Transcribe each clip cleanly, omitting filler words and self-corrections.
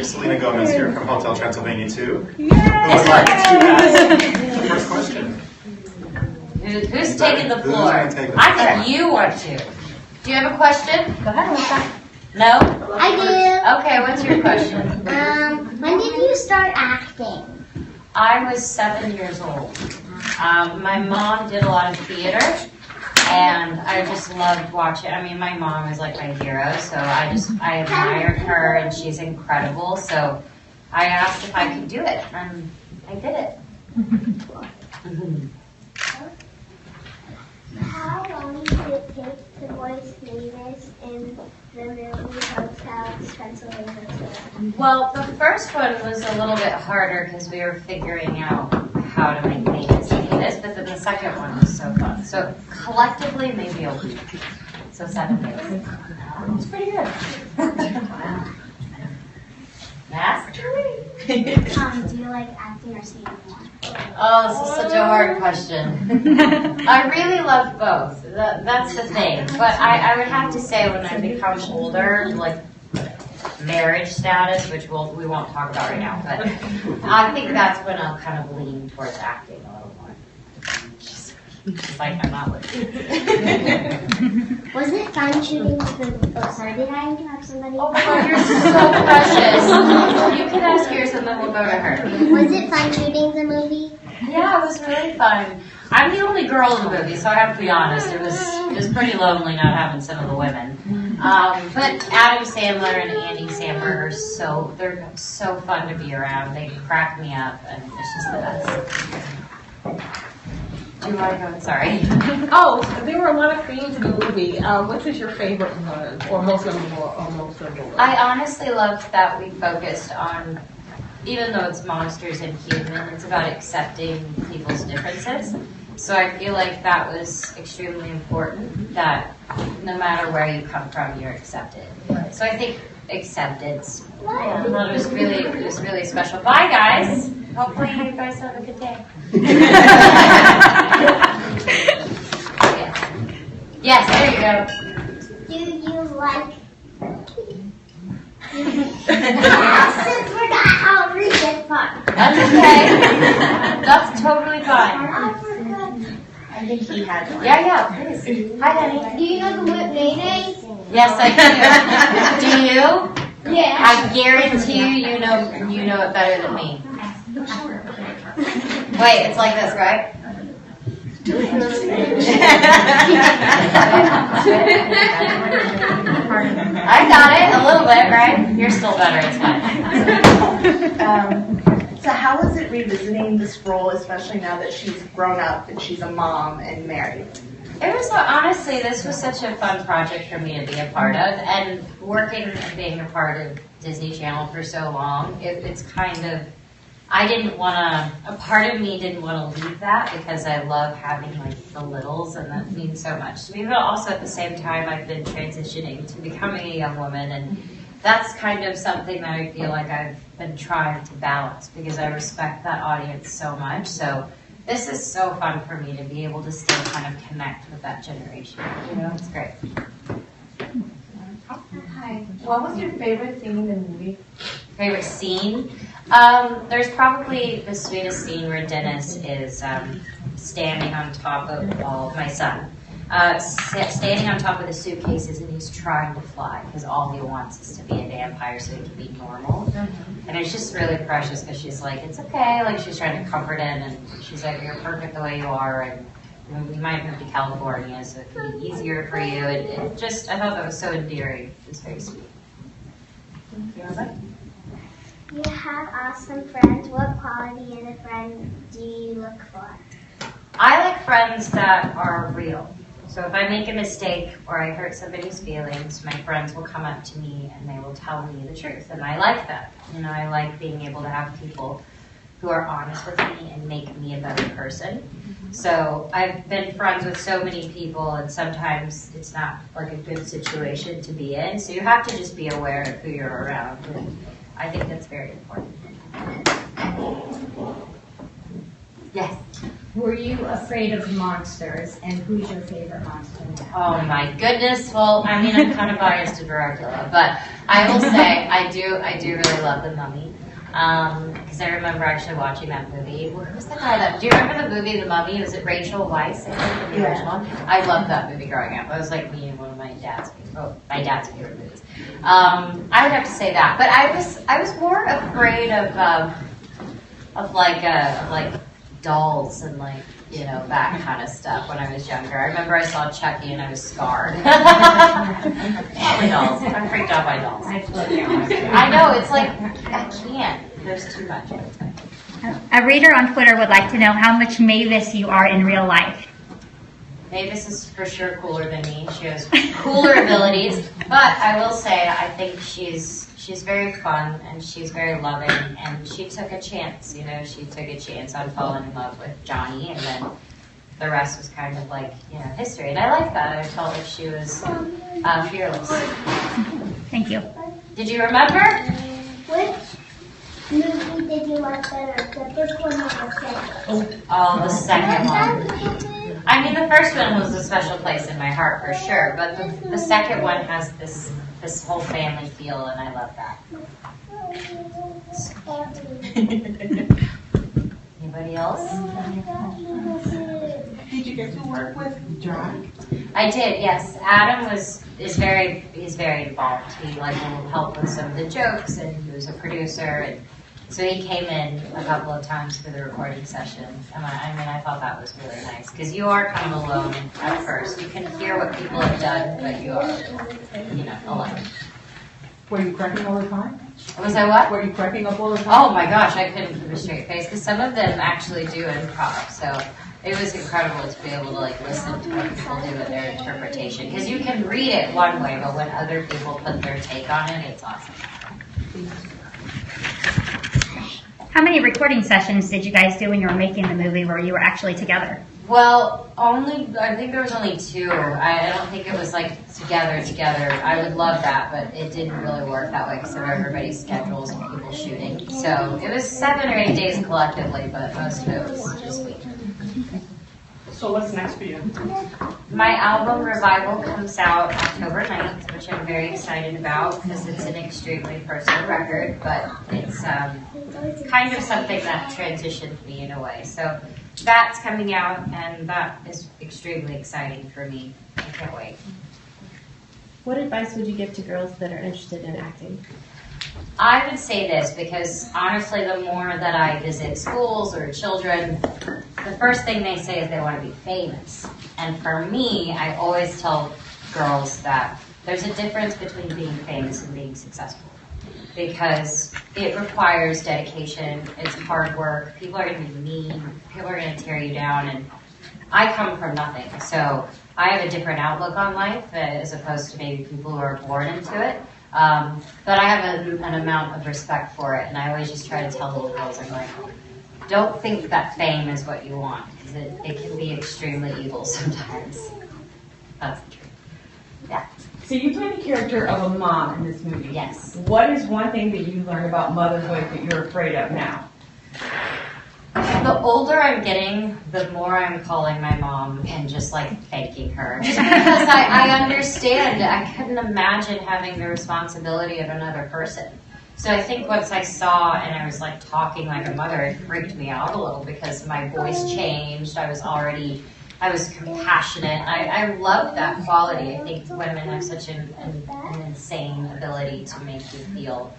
Selena Gomez here from Hotel Transylvania 2. Who would like to ask the first question? Who's taking the floor? I think you want to. Do you have a question? Go ahead, Melissa. No? I do. Okay, what's your question? When did you start acting? I was 7 years old. My mom did a lot of theater, and I just loved watching. I mean, my mom is like my hero, so I admired her, and she's incredible. So I asked if I could do it, and I did it. How long did it take to voice Mavis in the movie Hotel Transylvania? Well, the first one was a little bit harder because we were figuring out how to make Mavis this, but then the second one was so fun. So collectively, maybe a week. So 7 days. It's pretty good. Mask? Do you like acting or singing more? Oh, this is such a hard question. I really love both. That's the thing. But I would have to say when I become older, like marriage status, which we won't talk about right now, but I think that's when I'll kind of lean towards acting a little more. It's like I'm not looking. Was it fun shooting the... Oh, sorry, did I interrupt somebody? Oh my God, you're so precious. You can ask yours and then we'll go to her. Was it fun shooting the movie? Yeah, it was really fun. I'm the only girl in the movie, so I have to be honest. It was pretty lonely not having some of the women. But Adam Sandler and Andy Samberg they're so fun to be around. They crack me up, and it's just the best. Do you want to go? Sorry. Oh, there were a lot of themes in the movie. Which is your favorite one, or most memorable one? I honestly loved that we focused on, even though it's monsters and human, it's about accepting people's differences. So I feel like that was extremely important, that no matter where you come from, you're accepted. So I think acceptance, it was really special. Bye, guys. Hopefully you guys have a good day. Yes, there you go. Do you like... I forgot how to read this part. That's okay. That's totally fine. I think he had one. Yeah, please. Hi, honey. Do you know the word mayonnaise? Yes, I do. Do you? Yeah. I guarantee you know it better than me. Wait, it's like this, right? I got it a little bit, right? You're still better, it's fine. So how is it revisiting this role, especially now that she's grown up and she's a mom and married? It was, honestly, this was such a fun project for me to be a part of, and working and being a part of Disney Channel for so long, it's kind of, a part of me didn't want to leave that because I love having like the littles, and that means so much to me. But also at the same time, I've been transitioning to becoming a young woman, and that's kind of something that I feel like I've been trying to balance because I respect that audience so much. So this is so fun for me to be able to still kind of connect with that generation. It's great. Hi. What was your favorite scene in the movie? Favorite scene? There's probably the sweetest scene where Dennis is standing on top of my son. Standing on top of the suitcases, and he's trying to fly because all he wants is to be a vampire so he can be normal. Mm-hmm. And it's just really precious because she's like, it's okay. Like, she's trying to comfort him, and she's like, you're perfect the way you are, and we might move to California so it can be easier for you. I thought that was so endearing. It was very sweet. You have awesome friends. What quality in a friend do you look for? I like friends that are real. So if I make a mistake or I hurt somebody's feelings, my friends will come up to me and they will tell me the truth. And I like that. I like being able to have people who are honest with me and make me a better person. So I've been friends with so many people, and sometimes it's not like a good situation to be in. So you have to just be aware of who you're around, and I think that's very important. Yes. Were you afraid of monsters, and who's your favorite monster now? Oh my goodness. Well, I mean, I'm kind of biased to Dracula, but I will say I do really love The Mummy. Because I remember actually watching that movie. What was the guy that? Do you remember the movie The Mummy? Was it Rachel Weisz? I think the original. I loved that movie growing up. It was like me and one of my dad's favorite movies. I would have to say that, but I was more afraid of like dolls and like, you know, that kind of stuff when I was younger. I remember I saw Chucky and I was scarred. Probably dolls. I'm freaked out by dolls. I know, it's like, I can't. There's too much. A reader on Twitter would like to know how much Mavis you are in real life. Mavis is for sure cooler than me. She has cooler abilities, but I will say I think she's very fun and she's very loving, and she took a chance. You know, she took a chance on falling in love with Johnny, and then the rest was kind of like, you know, history. And I like that. I felt like she was fearless. Thank you. Did you remember? Which movie did you like better, the first one or the second? Oh, the second one. I mean, the first one was a special place in my heart for sure, but the second one has this whole family feel, and I love that. Anybody else? Did you get to work with John? I did, yes. Adam he's very involved. He will help with some of the jokes, and he was a producer, and so he came in a couple of times for the recording sessions. And I thought that was really nice, because you are kind of alone at first. You can hear what people have done, but you are, you know, alone. Were you cracking all the time? Was I what? Were you cracking up all the time? Oh my gosh, I couldn't keep a straight face, because some of them actually do improv, so it was incredible to be able to like listen to what people do with their interpretation, because you can read it one way, but when other people put their take on it, it's awesome. How many recording sessions did you guys do when you were making the movie where you were actually together? Well, I think there was only 2. I don't think it was like together. I would love that, but it didn't really work that way because of everybody's schedules and people shooting. So it was 7 or 8 days collectively, but most of it was just week. So what's next for you? My album Revival comes out October 9th, which I'm very excited about because it's an extremely personal record, but it's kind of something that transitioned me in a way. So that's coming out, and that is extremely exciting for me. I can't wait. What advice would you give to girls that are interested in acting? I would say this because honestly, the more that I visit schools or children, the first thing they say is they want to be famous. And for me, I always tell girls that there's a difference between being famous and being successful. Because it requires dedication, it's hard work, people are going to be mean, people are going to tear you down, and I come from nothing. So I have a different outlook on life as opposed to maybe people who are born into it. But I have an amount of respect for it, and I always just try to tell little girls, I'm like, don't think that fame is what you want, because it can be extremely evil sometimes. That's the truth. Yeah. So you play the character of a mom in this movie. Yes. What is one thing that you learned about motherhood that you're afraid of now? The older I'm getting, the more I'm calling my mom and just like thanking her. Just because I understand. I couldn't imagine having the responsibility of another person. So I think once I saw and I was like talking like a mother, it freaked me out a little because my voice changed. I was compassionate. I love that quality. I think women have such an insane ability to make you feel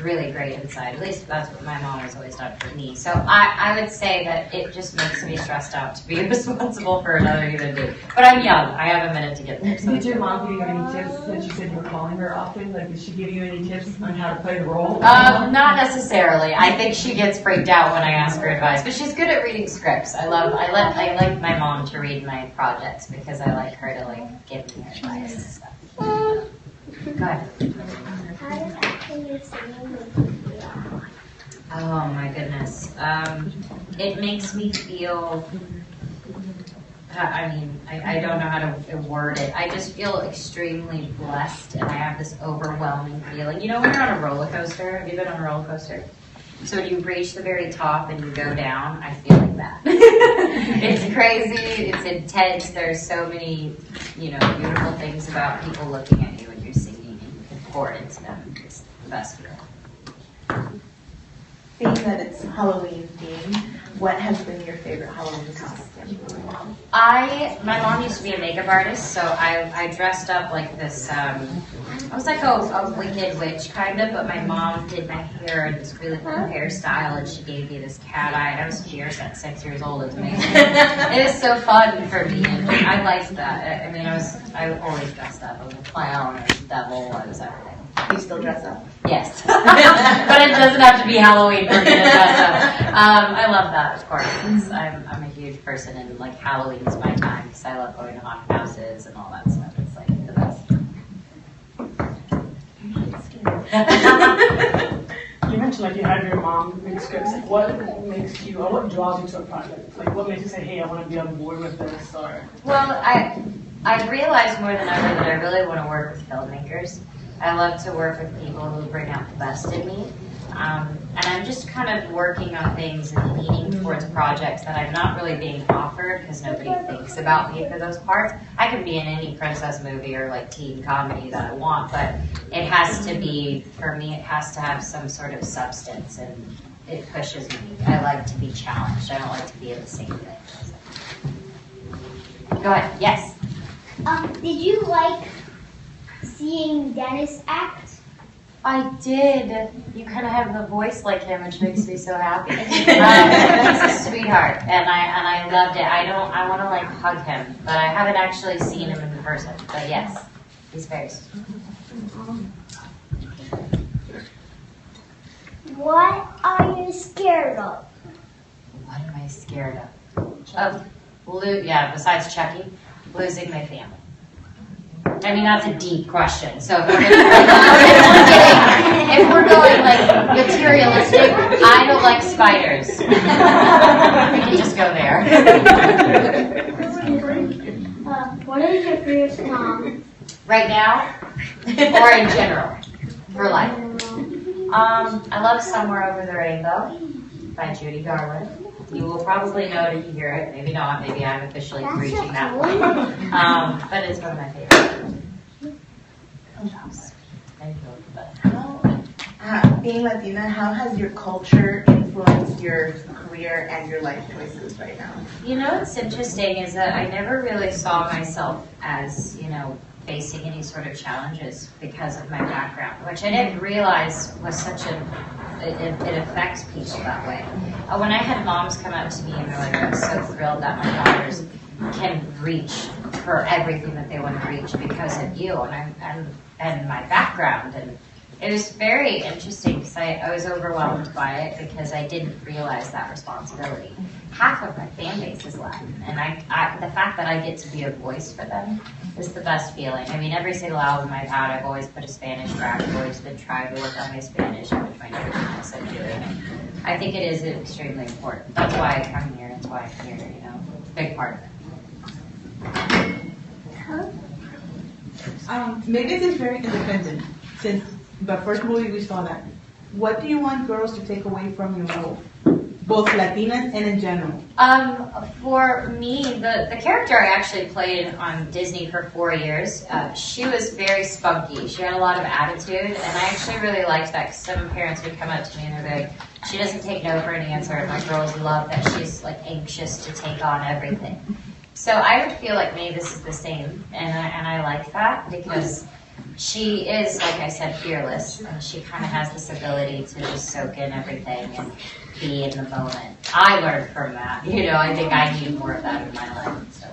really great inside. At least that's what my mom has always done for me. So I would say that it just makes me stressed out to be responsible for another human being. But I'm young. I have a minute to get there. So Did your mom give you any tips since you said you were calling her often? Like, did she give you any tips on how to play the role? Not necessarily. I think she gets freaked out when I ask her advice, but she's good at reading scripts. I like my mom to read my projects because I like her to like give me advice and stuff. Go ahead. How does acting and singing make you feel? Oh my goodness. It makes me feel, I don't know how to word it. I just feel extremely blessed, and I have this overwhelming feeling. You know when you're on a roller coaster? Have you been on a roller coaster? So when you reach the very top and you go down, I feel like that. It's crazy, it's intense, there's so many, beautiful things about people looking at you when you're singing, and you can pour into them. It's the best feeling. Being that it's Halloween themed, what has been your favorite Halloween costume? My mom used to be a makeup artist, so I dressed up like this, I was like a wicked witch kind of, but my mom did my hair in this really cool hairstyle, and she gave me this cat eye, and I was fierce at 6 years old. It was amazing. It was so fun for me, and I liked that. I always dressed up. I was a clown, I was a devil, I was everything. You still dress up? Yes. But it doesn't have to be Halloween for me to dress up. I love that, of course. I'm a huge person, and like Halloween is my time because I love going to haunted houses and all that stuff. It's like the best. You mentioned like you had your mom make scripts. Like, what makes you, or what draws you to a project? Like, what makes you say, hey, I want to be on board with this, or? Well, I've realized more than ever that I really want to work with filmmakers. I love to work with people who bring out the best in me. And I'm just kind of working on things and leaning towards projects that I'm not really being offered because nobody thinks about me for those parts. I can be in any princess movie or like teen comedy that I want, but it has to be, for me, it has to have some sort of substance, and it pushes me. I like to be challenged. I don't like to be in the same thing. Go ahead. Yes? Did you like seeing Dennis act? I did. You kind of have the voice like him, which makes me so happy. He's a sweetheart, and I loved it. I want to like hug him, but I haven't actually seen him in person. But yes, he's very sweet. What are you scared of? What am I scared of? Besides Chucky, losing my family. I mean, that's a deep question. So if we're going like materialistic, I don't like spiders. We can just go there. What is your favorite song? Right now, or in general, for life. I love Somewhere Over the Rainbow by Judy Garland. You will probably know it if you hear it. Maybe not. Maybe I'm officially reaching that point. But it's one of my favorites. Being Latina, how has your culture influenced your career and your life choices right now? You know what's interesting is that I never really saw myself as, facing any sort of challenges because of my background, which I didn't realize was such it affects people that way. When I had moms come up to me and they're like, I'm so thrilled that my daughters can reach for everything that they want to reach because of you and my background. And it was very interesting because I was overwhelmed by it because I didn't realize that responsibility. Half of my fan base is Latin, and the fact that I get to be a voice for them is the best feeling. I mean, every single album I've had, I've always put a Spanish track. I've always been trying to work on my Spanish, which my nervousness I'm doing. I think it is extremely important. That's why I come here. That's why I'm here. It's a big part of it. Mavis is very independent. Since the first movie we saw that. What do you want girls to take away from your role? Both Latinas and in general. For me, the character I actually played on Disney for 4 years, she was very spunky. She had a lot of attitude, and I actually really liked that because some parents would come up to me and they're like, she doesn't take no for an answer, and my girls love that she's like anxious to take on everything. So I would feel like Mavis is the same, and I like that because she is, like I said, fearless, and she kind of has this ability to just soak in everything and be in the moment. I learned from that. I think I need more of that in my life. So.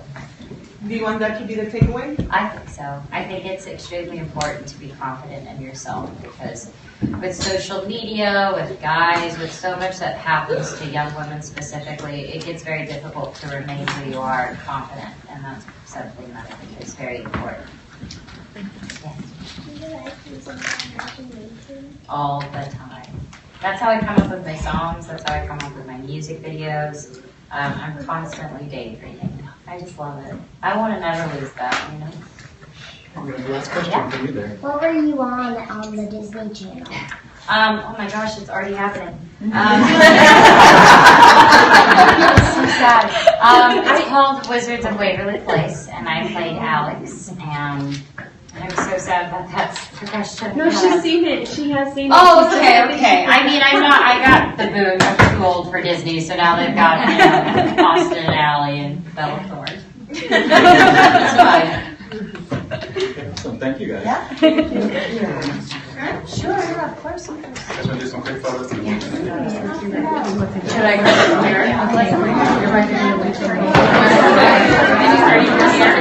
Do you want that to be the takeaway? I think so. I think it's extremely important to be confident in yourself because with social media, with guys, with so much that happens to young women specifically, it gets very difficult to remain who you are and confident, and that's something that I think is very important. Yes. Do you like using your imagination? All the time. That's how I come up with my songs. That's how I come up with my music videos. I'm constantly daydreaming. I just love it. I want to never lose that, you know? I'm gonna do last question for you there. What were you on the Disney Channel? Oh my gosh, it's already happening. So sad. It's called Wizards of Waverly Place, and I played Alex, and I'm so sad that that's the question. No, she's seen it. She has seen it. Oh, okay. I mean, I got the boot. I'm too old for Disney, so now they've got, you know, Austin and Alley and Bella Thorne. It's fine. So thank you guys. Yeah. Sure, yeah, of course. You guys wanna do some quick photos? Should I grab the mirror? I'd like to bring your right hand away from me. Are you here?